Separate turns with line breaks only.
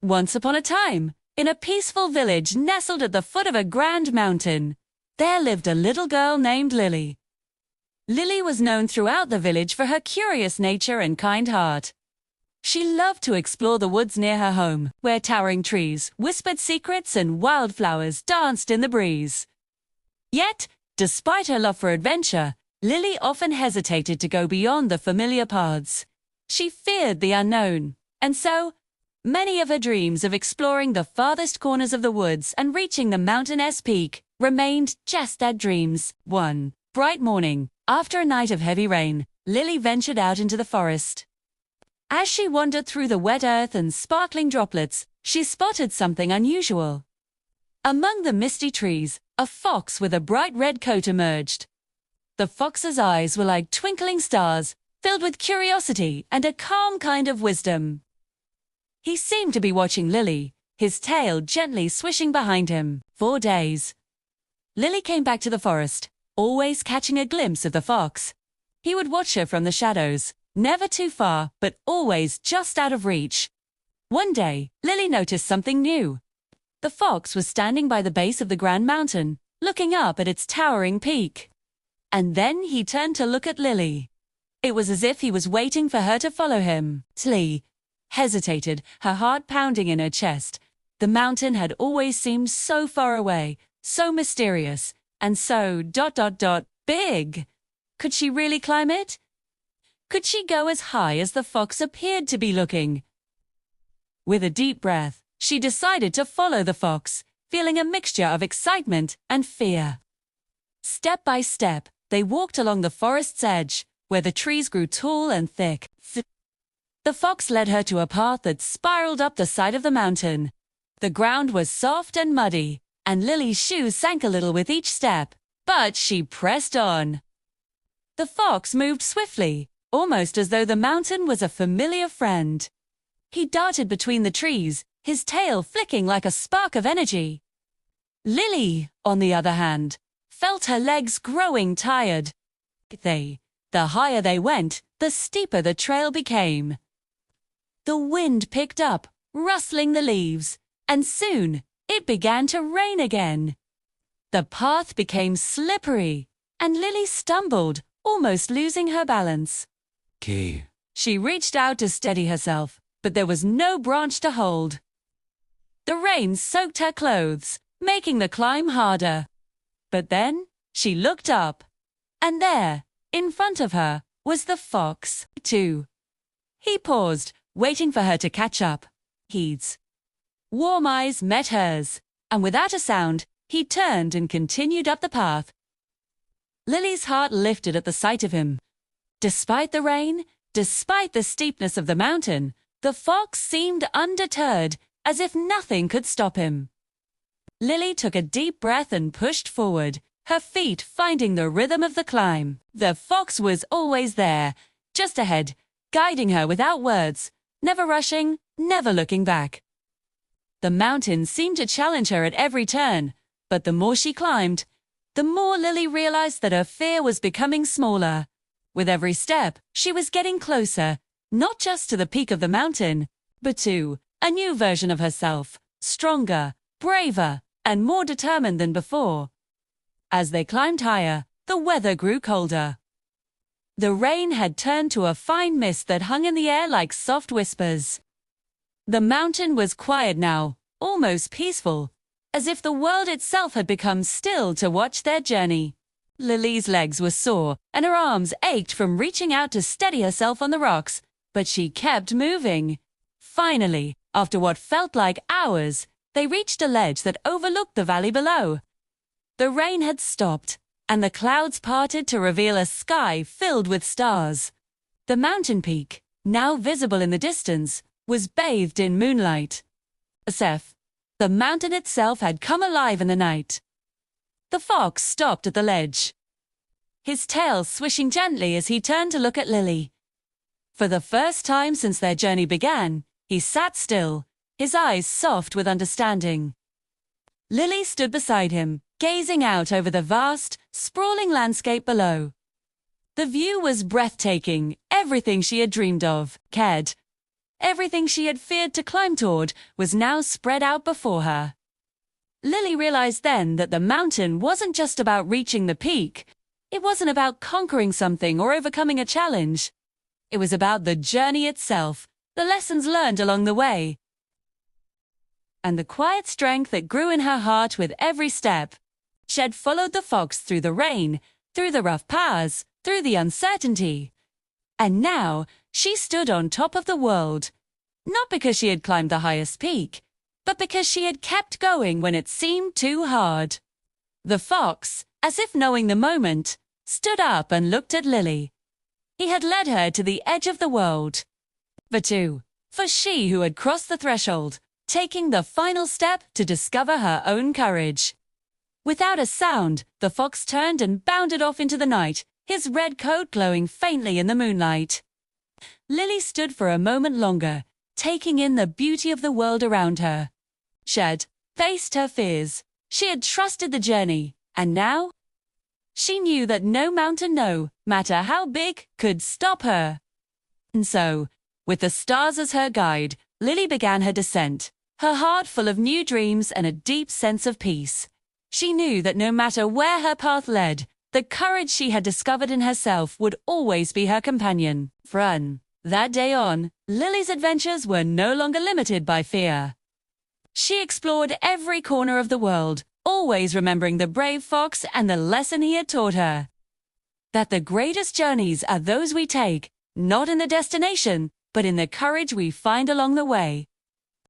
Once upon a time, in a peaceful village nestled at the foot of a grand mountain, there lived a little girl named Lily. Lily was known throughout the village for her curious nature and kind heart. She loved to explore the woods near her home, where towering trees whispered secrets and wildflowers danced in the breeze. Yet, despite her love for adventure, Lily often hesitated to go beyond the familiar paths. She feared the unknown, and so, many of her dreams of exploring the farthest corners of the woods and reaching the mountainous peak remained just that, dreams. One bright morning, after a night of heavy rain, Lily ventured out into the forest. As she wandered through the wet earth and sparkling droplets, she spotted something unusual. Among the misty trees, a fox with a bright red coat emerged. The fox's eyes were like twinkling stars, filled with curiosity and a calm kind of wisdom. He seemed to be watching Lily, his tail gently swishing behind him. 4 days. Lily came back to the forest, always catching a glimpse of the fox. He would watch her from the shadows, never too far, but always just out of reach. One day, Lily noticed something new. The fox was standing by the base of the grand mountain, looking up at its towering peak. And then he turned to look at Lily. It was as if he was waiting for her to follow him. Lily hesitated, her heart pounding in her chest. The mountain had always seemed so far away, so mysterious, and so ... big. Could she really climb it? Could she go as high as the fox appeared to be looking? With a deep breath, she decided to follow the fox, feeling a mixture of excitement and fear. Step by step, they walked along the forest's edge, where the trees grew tall and thick. The fox led her to a path that spiraled up the side of the mountain. The ground was soft and muddy, and Lily's shoes sank a little with each step, but she pressed on. The fox moved swiftly, almost as though the mountain was a familiar friend. He darted between the trees, his tail flicking like a spark of energy. Lily, on the other hand, felt her legs growing tired. The higher they went, the steeper the trail became. The wind picked up, rustling the leaves, and soon it began to rain again. The path became slippery, and Lily stumbled, almost losing her balance. She reached out to steady herself, but there was no branch to hold. The rain soaked her clothes, making the climb harder. But then she looked up, and there, in front of her, was the fox, too. He paused, waiting for her to catch up. His warm eyes met hers, and without a sound, he turned and continued up the path. Lily's heart lifted at the sight of him. Despite the rain, despite the steepness of the mountain, the fox seemed undeterred, as if nothing could stop him. Lily took a deep breath and pushed forward, her feet finding the rhythm of the climb. The fox was always there, just ahead, guiding her without words, never rushing, never looking back. The mountain seemed to challenge her at every turn, but the more she climbed, the more Lily realized that her fear was becoming smaller. With every step, she was getting closer, not just to the peak of the mountain, but to a new version of herself, stronger, braver, and more determined than before. As they climbed higher, the weather grew colder. The rain had turned to a fine mist that hung in the air like soft whispers. The mountain was quiet now, almost peaceful, as if the world itself had become still to watch their journey. Lily's legs were sore, and her arms ached from reaching out to steady herself on the rocks, but she kept moving. Finally, after what felt like hours, they reached a ledge that overlooked the valley below. The rain had stopped, and the clouds parted to reveal a sky filled with stars. The mountain peak, now visible in the distance, was bathed in moonlight. The mountain itself had come alive in the night. The fox stopped at the ledge, his tail swishing gently as he turned to look at Lily. For the first time since their journey began, he sat still, his eyes soft with understanding. Lily stood beside him, gazing out over the vast, sprawling landscape below. The view was breathtaking, everything she had dreamed of, cared. everything she had feared to climb toward was now spread out before her. Lily realized then that the mountain wasn't just about reaching the peak. It wasn't about conquering something or overcoming a challenge. It was about the journey itself, the lessons learned along the way, and the quiet strength that grew in her heart with every step. She had followed the fox through the rain, through the rough paths, through the uncertainty. And now she stood on top of the world, not because she had climbed the highest peak, but because she had kept going when it seemed too hard. The fox, as if knowing the moment, stood up and looked at Lily. He had led her to the edge of the world. For she who had crossed the threshold, taking the final step to discover her own courage. Without a sound, the fox turned and bounded off into the night, his red coat glowing faintly in the moonlight. Lily stood for a moment longer, taking in the beauty of the world around her. She had faced her fears. She had trusted the journey. And now? She knew that no mountain, no matter how big, could stop her. And so, with the stars as her guide, Lily began her descent, her heart full of new dreams and a deep sense of peace. She knew that no matter where her path led, the courage she had discovered in herself would always be her companion. From that day on, Lily's adventures were no longer limited by fear. She explored every corner of the world, always remembering the brave fox and the lesson he had taught her. That the greatest journeys are those we take, not in the destination, but in the courage we find along the way.